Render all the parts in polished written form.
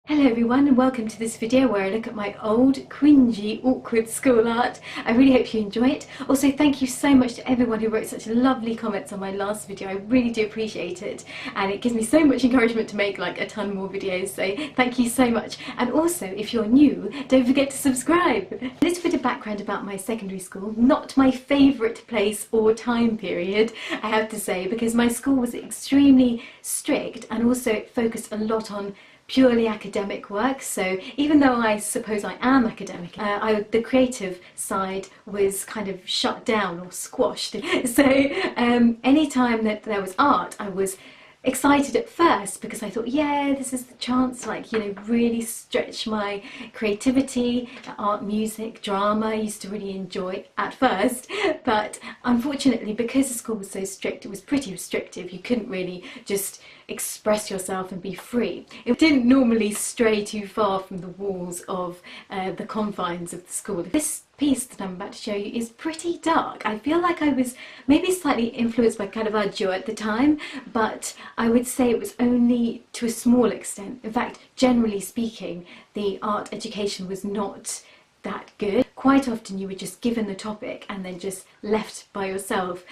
Hello everyone and welcome to this video where I look at my old, cringy, awkward school art. I really hope you enjoy it. Also, thank you so much to everyone who wrote such lovely comments on my last video. I really do appreciate it and it gives me so much encouragement to make like a ton more videos, so thank you so much. And also, if you're new, don't forget to subscribe. A little bit of background about my secondary school. Not my favourite place or time period, I have to say, because my school was extremely strict and also it focused a lot on purely academic work. So even though I suppose I am academic, the creative side was kind of shut down or squashed. So any time that there was art, I was excited at first because I thought, yeah, this is the chance to, like, you know, really stretch my creativity. Art, music, drama I used to really enjoy at first, but unfortunately because the school was so strict, it was pretty restrictive. You couldn't really just express yourself and be free. It didn't normally stray too far from the walls of the confines of the school. This piece that I'm about to show you is pretty dark. I feel like I was maybe slightly influenced by kind of Caravaggio at the time, but I would say it was only to a small extent. In fact, generally speaking, the art education was not that good. Quite often you were just given the topic and then just left by yourself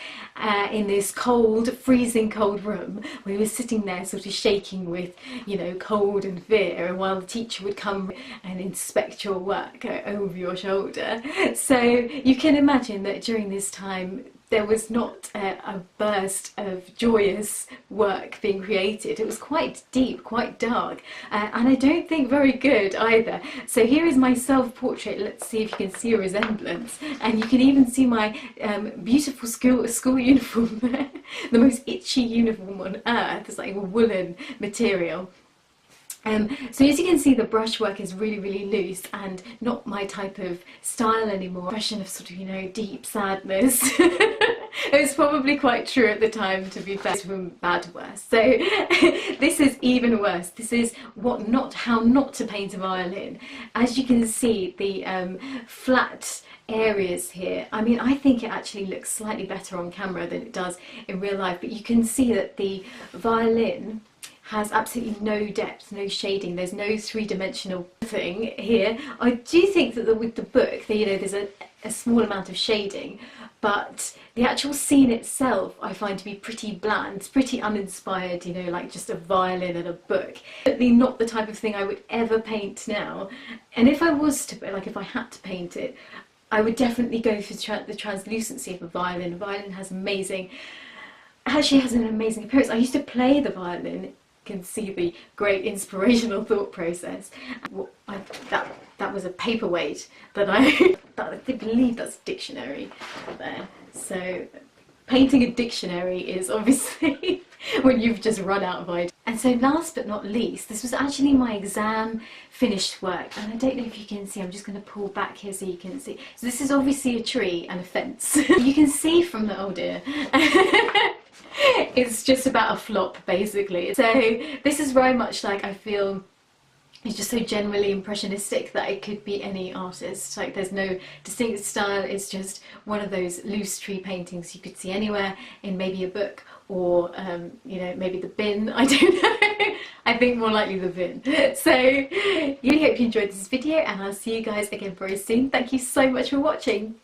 in this cold, freezing cold room where you were sitting there sort of shaking with, you know, cold and fear, and while the teacher would come and inspect your work over your shoulder. So you can imagine that during this time there was not a burst of joyous work being created. It was quite deep, quite dark, and I don't think very good either. So here is my self-portrait. Let's see if you can see a resemblance. And you can even see my beautiful school uniform there. The most itchy uniform on earth. It's like a woolen material. So as you can see, the brushwork is really loose and not my type of style anymore. Impression of sort of, you know, deep sadness. It was probably quite true at the time, to be fair, from bad to worse. So this is even worse. This is how not to paint a violin. As you can see, the flat areas here, I mean, I think it actually looks slightly better on camera than it does in real life, but you can see that the violin has absolutely no depth, no shading. There's no three-dimensional thing here. I do think that with the book, you know, there's a small amount of shading, but the actual scene itself I find to be pretty bland. It's pretty uninspired, you know, like just a violin and a book. Certainly not the type of thing I would ever paint now. And if I was to, like, if I had to paint it, I would definitely go for the translucency of a violin. A violin has actually has an amazing appearance. I used to play the violin. Can see the great inspirational thought process. That was a paperweight that I believe that's a dictionary there. So painting a dictionary is obviously when you've just run out of ideas. And so last but not least, this was actually my exam finished work, and I don't know if you can see, I'm just going to pull back here so you can see. So this is obviously a tree and a fence. You can see from the, oh dear. It's just about a flop, basically. So this is very much like, I feel it's just so generally impressionistic that it could be any artist. Like, there's no distinct style. It's just one of those loose tree paintings you could see anywhere in maybe a book or you know, maybe the bin. I don't know. I think more likely the bin. So really hope you enjoyed this video, and I'll see you guys again very soon. Thank you so much for watching.